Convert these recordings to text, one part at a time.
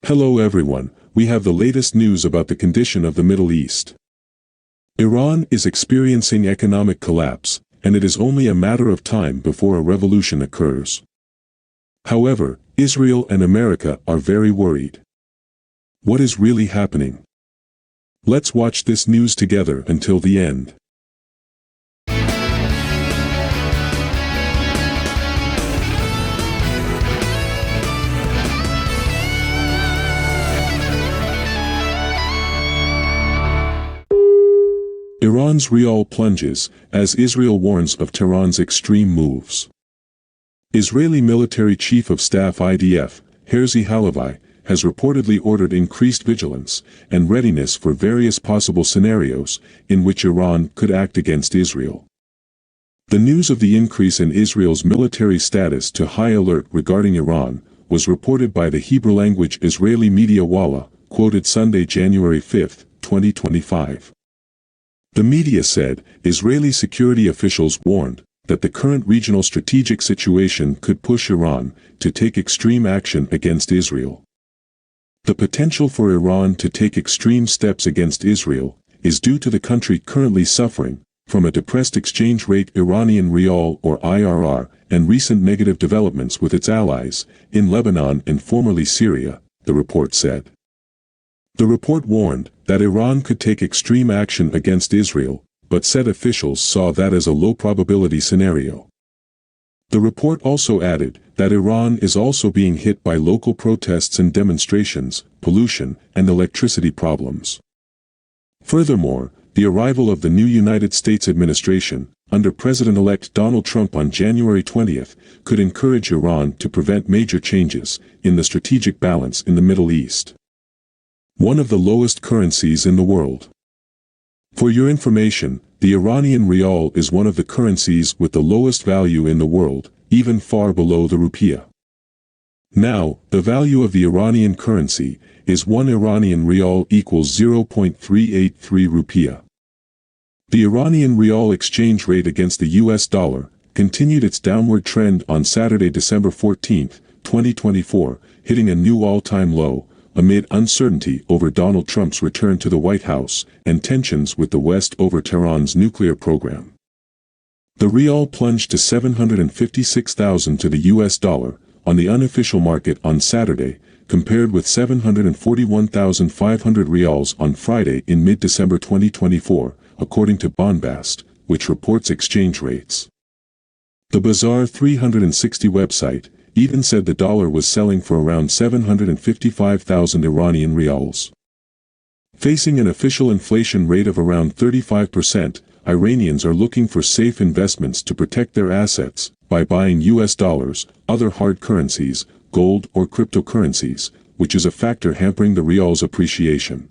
Hello everyone, we have the latest news about the condition of the Middle East. Iran is experiencing economic collapse, and it is only a matter of time before a revolution occurs. However, Israel and America are very worried. What is really happening? Let's watch this news together until the end. Iran's rial plunges, as Israel warns of Tehran's extreme moves. Israeli military chief of staff IDF, Herzi Halevi, has reportedly ordered increased vigilance and readiness for various possible scenarios in which Iran could act against Israel. The news of the increase in Israel's military status to high alert regarding Iran was reported by the Hebrew-language Israeli media Walla, quoted Sunday, January 5, 2025. The media said Israeli security officials warned that the current regional strategic situation could push Iran to take extreme action against Israel. The potential for Iran to take extreme steps against Israel is due to the country currently suffering from a depressed exchange rate, Iranian rial or IRR, and recent negative developments with its allies in Lebanon and formerly Syria, the report said. The report warned that Iran could take extreme action against Israel, but said officials saw that as a low-probability scenario. The report also added that Iran is also being hit by local protests and demonstrations, pollution, and electricity problems. Furthermore, the arrival of the new United States administration, under President-elect Donald Trump on January 20, could encourage Iran to prevent major changes in the strategic balance in the Middle East. One of the lowest currencies in the world. For your information, the Iranian rial is one of the currencies with the lowest value in the world, even far below the rupiah. Now, the value of the Iranian currency is 1 Iranian rial equals 0.383 rupiah. The Iranian rial exchange rate against the US dollar continued its downward trend on Saturday, December 14, 2024, hitting a new all-time low, amid uncertainty over Donald Trump's return to the White House and tensions with the West over Tehran's nuclear program. The rial plunged to 756,000 to the US dollar on the unofficial market on Saturday, compared with 741,500 rials on Friday in mid-December 2024, according to Bombast, which reports exchange rates. The Bazaar 360 website even said the dollar was selling for around 755,000 Iranian rials. Facing an official inflation rate of around 35%, Iranians are looking for safe investments to protect their assets by buying US dollars, other hard currencies, gold or cryptocurrencies, which is a factor hampering the rial's appreciation.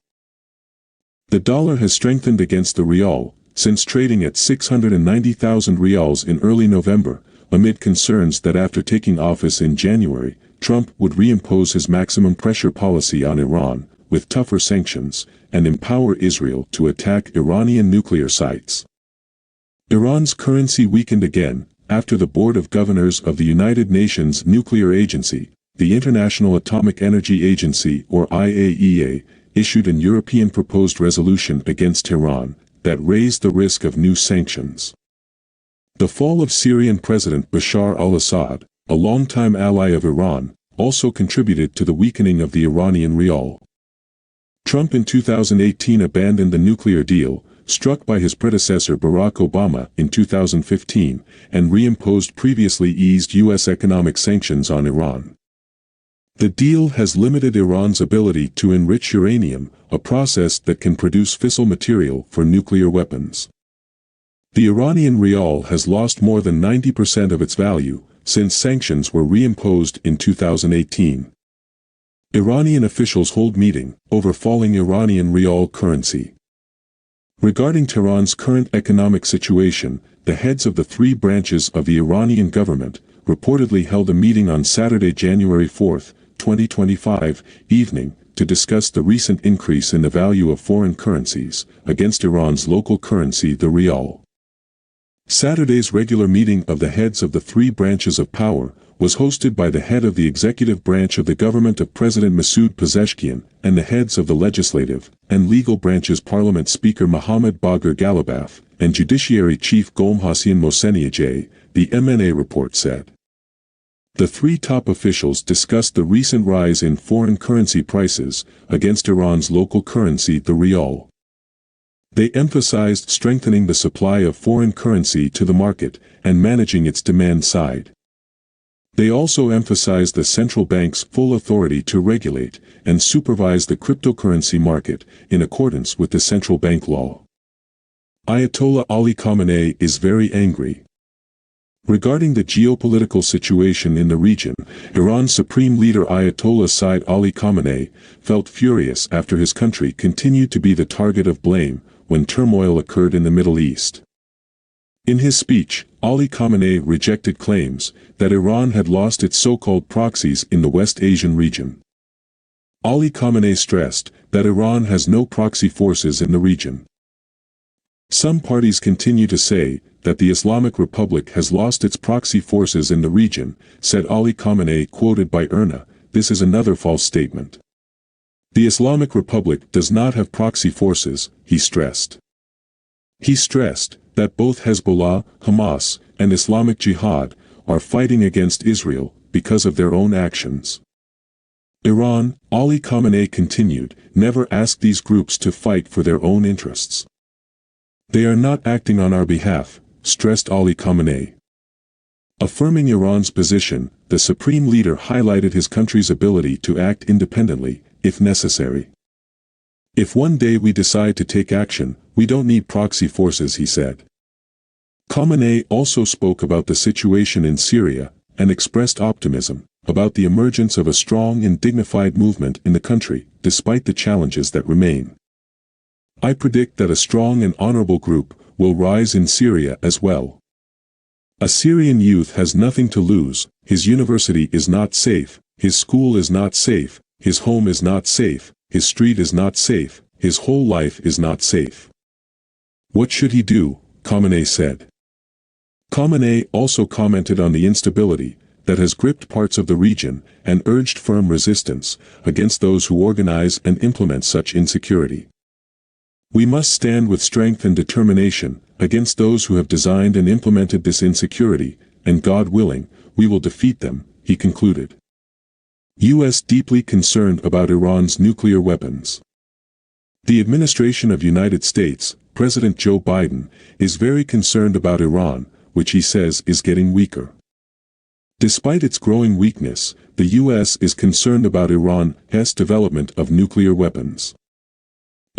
The dollar has strengthened against the rial since trading at 690,000 rials in early November, amid concerns that after taking office in January, Trump would reimpose his maximum pressure policy on Iran, with tougher sanctions, and empower Israel to attack Iranian nuclear sites. Iran's currency weakened again, after the Board of Governors of the United Nations Nuclear Agency, the International Atomic Energy Agency or IAEA, issued an European proposed resolution against Tehran that raised the risk of new sanctions. The fall of Syrian President Bashar al-Assad, a longtime ally of Iran, also contributed to the weakening of the Iranian rial. Trump in 2018 abandoned the nuclear deal, struck by his predecessor Barack Obama in 2015, and reimposed previously eased U.S. economic sanctions on Iran. The deal has limited Iran's ability to enrich uranium, a process that can produce fissile material for nuclear weapons. The Iranian rial has lost more than 90% of its value since sanctions were reimposed in 2018. Iranian officials hold meeting over falling Iranian rial currency. Regarding Tehran's current economic situation, the heads of the three branches of the Iranian government reportedly held a meeting on Saturday, January 4, 2025, evening, to discuss the recent increase in the value of foreign currencies against Iran's local currency, the rial. Saturday's regular meeting of the heads of the three branches of power was hosted by the head of the executive branch of the government of President Masoud Pezeshkian and the heads of the legislative and legal branches Parliament Speaker Mohamed Bagher Ghalibaf and Judiciary Chief Golm Hossein Mohseniajeh, the MNA report said. The three top officials discussed the recent rise in foreign currency prices against Iran's local currency, the rial. They emphasized strengthening the supply of foreign currency to the market and managing its demand side. They also emphasized the central bank's full authority to regulate and supervise the cryptocurrency market in accordance with the central bank law. Ayatollah Ali Khamenei is very angry. Regarding the geopolitical situation in the region, Iran's supreme leader Ayatollah Said Ali Khamenei felt furious after his country continued to be the target of blame when turmoil occurred in the Middle East. In his speech, Ali Khamenei rejected claims that Iran had lost its so-called proxies in the West Asian region. Ali Khamenei stressed that Iran has no proxy forces in the region. Some parties continue to say that the Islamic Republic has lost its proxy forces in the region, said Ali Khamenei, quoted by IRNA. This is another false statement. The Islamic Republic does not have proxy forces, he stressed. He stressed that both Hezbollah, Hamas, and Islamic Jihad are fighting against Israel because of their own actions. Iran, Ali Khamenei continued, never asked these groups to fight for their own interests. They are not acting on our behalf, stressed Ali Khamenei. Affirming Iran's position, the supreme leader highlighted his country's ability to act independently, if necessary. If one day we decide to take action, we don't need proxy forces, he said. Khamenei also spoke about the situation in Syria and expressed optimism about the emergence of a strong and dignified movement in the country, despite the challenges that remain. I predict that a strong and honorable group will rise in Syria as well. A Syrian youth has nothing to lose, his university is not safe, his school is not safe, his home is not safe, his street is not safe, his whole life is not safe. What should he do? Khamenei said. Khamenei also commented on the instability that has gripped parts of the region and urged firm resistance against those who organize and implement such insecurity. We must stand with strength and determination against those who have designed and implemented this insecurity, and God willing, we will defeat them, he concluded. U.S. deeply concerned about Iran's nuclear weapons. The administration of United States, President Joe Biden, is very concerned about Iran, which he says is getting weaker. Despite its growing weakness, the U.S. is concerned about Iran's development of nuclear weapons.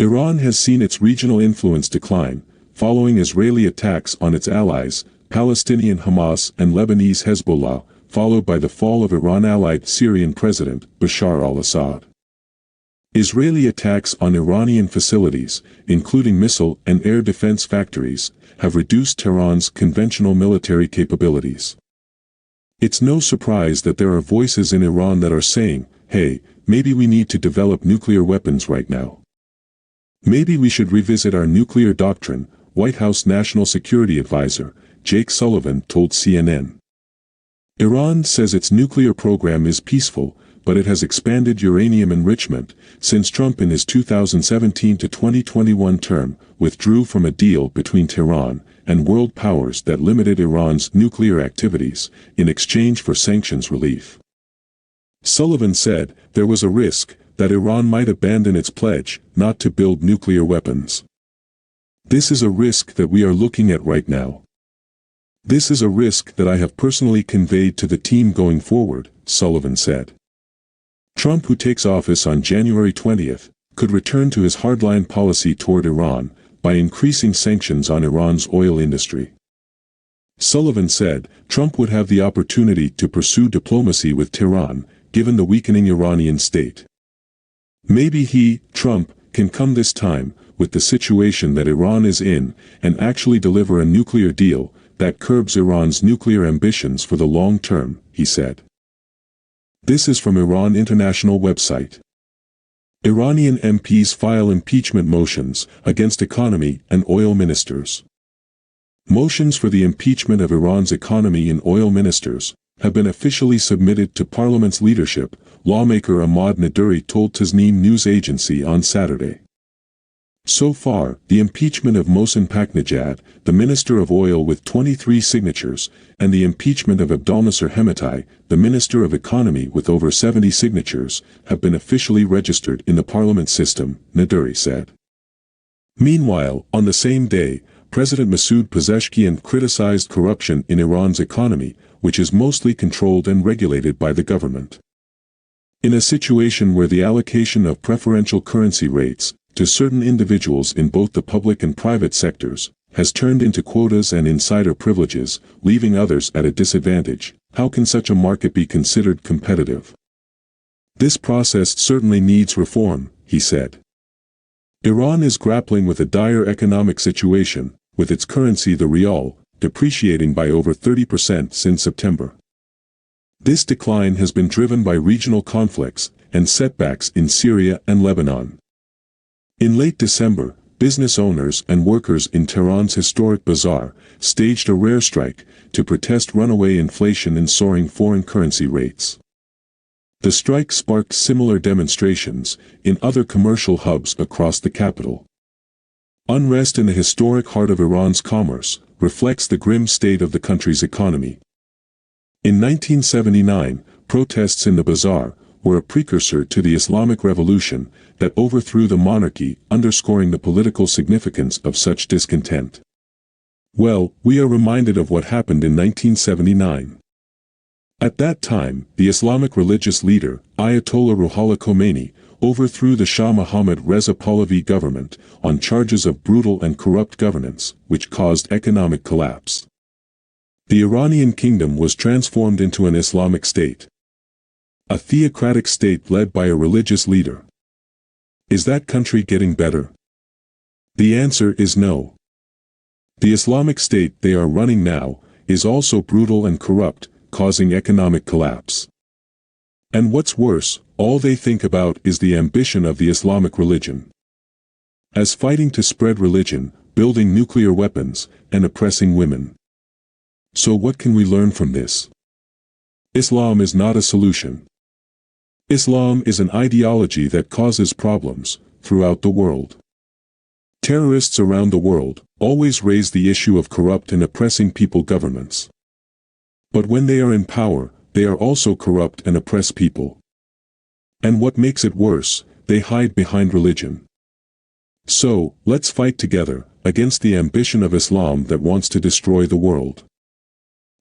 Iran has seen its regional influence decline, following Israeli attacks on its allies, Palestinian Hamas and Lebanese Hezbollah, followed by the fall of Iran-allied Syrian President Bashar al-Assad. Israeli attacks on Iranian facilities, including missile and air defense factories, have reduced Tehran's conventional military capabilities. It's no surprise that there are voices in Iran that are saying, hey, maybe we need to develop nuclear weapons right now. Maybe we should revisit our nuclear doctrine, White House National Security Advisor Jake Sullivan told CNN. Iran says its nuclear program is peaceful, but it has expanded uranium enrichment since Trump in his 2017 to 2021 term withdrew from a deal between Tehran and world powers that limited Iran's nuclear activities in exchange for sanctions relief. Sullivan said there was a risk that Iran might abandon its pledge not to build nuclear weapons. This is a risk that we are looking at right now. This is a risk that I have personally conveyed to the team going forward, Sullivan said. Trump, who takes office on January 20th, could return to his hardline policy toward Iran by increasing sanctions on Iran's oil industry. Sullivan said Trump would have the opportunity to pursue diplomacy with Tehran, given the weakening Iranian state. Maybe he, Trump, can come this time, with the situation that Iran is in, and actually deliver a nuclear deal that curbs Iran's nuclear ambitions for the long term, he said. This is from Iran International website. Iranian MPs file impeachment motions against economy and oil ministers. Motions for the impeachment of Iran's economy and oil ministers, have been officially submitted to Parliament's leadership, lawmaker Ahmad Naduri told Tasneem news agency on Saturday. So far, the impeachment of Mohsen Paknejad, the Minister of Oil with 23 signatures, and the impeachment of Abdulnasser Hematai, the Minister of Economy with over 70 signatures, have been officially registered in the parliament system, Naduri said. Meanwhile, on the same day, President Masoud Pezeshkian criticized corruption in Iran's economy, which is mostly controlled and regulated by the government. In a situation where the allocation of preferential currency rates to certain individuals in both the public and private sectors has turned into quotas and insider privileges, leaving others at a disadvantage, how can such a market be considered competitive? This process certainly needs reform, he said. Iran is grappling with a dire economic situation, with its currency the rial depreciating by over 30% since September. This decline has been driven by regional conflicts and setbacks in Syria and Lebanon. In late December, business owners and workers in Tehran's historic bazaar staged a rare strike to protest runaway inflation and soaring foreign currency rates. The strike sparked similar demonstrations in other commercial hubs across the capital. Unrest in the historic heart of Iran's commerce reflects the grim state of the country's economy. In 1979, protests in the bazaar were a precursor to the Islamic Revolution that overthrew the monarchy, underscoring the political significance of such discontent. Well, we are reminded of what happened in 1979. At that time, the Islamic religious leader, Ayatollah Ruhollah Khomeini, overthrew the Shah Mohammad Reza Pahlavi government on charges of brutal and corrupt governance, which caused economic collapse. The Iranian kingdom was transformed into an Islamic state. A theocratic state led by a religious leader. Is that country getting better? The answer is no. The Islamic state they are running now is also brutal and corrupt, causing economic collapse. And what's worse, all they think about is the ambition of the Islamic religion. As fighting to spread religion, building nuclear weapons, and oppressing women. So what can we learn from this? Islam is not a solution. Islam is an ideology that causes problems throughout the world. Terrorists around the world always raise the issue of corrupt and oppressing people governments. But when they are in power, they are also corrupt and oppress people. And what makes it worse, they hide behind religion. So, let's fight together against the ambition of Islam that wants to destroy the world.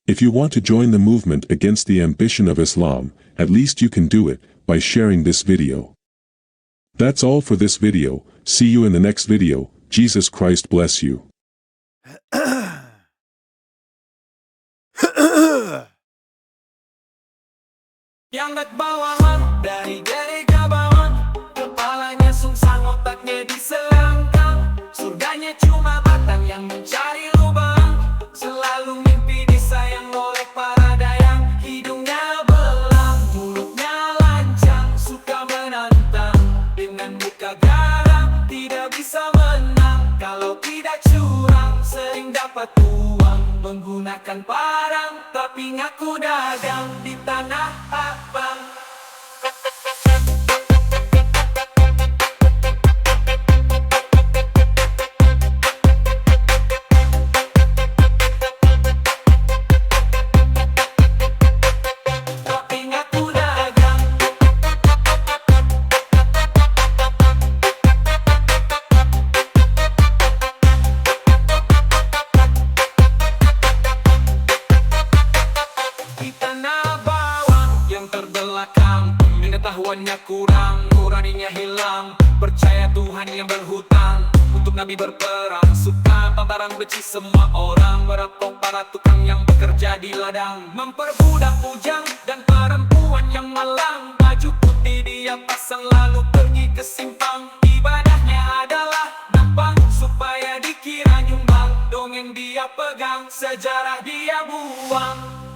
If you want to join the movement against the ambition of Islam, at least you can do it by sharing this video. That's all for this video. See you in the next video. Jesus Christ bless you. Yang nagbawangan dari kabawan, kepalanya sungsang, otaknya diselangkang. Surganya cuma batang yang mencari lubang, selalu mimpi disayang oleh para dayang. Hidungnya belang, mulutnya lancang, suka menantang. Dengan muka garang, tidak bisa menang. Kalau tidak curang, sering dapat uang. Menggunakan parang, tapi ngaku dagang di tanah abang. Tapi ngaku dagang. Di tanah bawang yang terbelakang, pengetahuannya kurang, nuraninya hilang. Percaya Tuhan yang berhutang, untuk Nabi berperang. Suka barang benci semua orang, merampok para tukang yang bekerja di ladang. Memperbudak bujang dan perempuan yang malang. Baju putih dia pasang lalu pergi ke simpang. Ibadahnya adalah nampang supaya dikira nyumbang. Dongeng dia pegang, sejarah dia buang.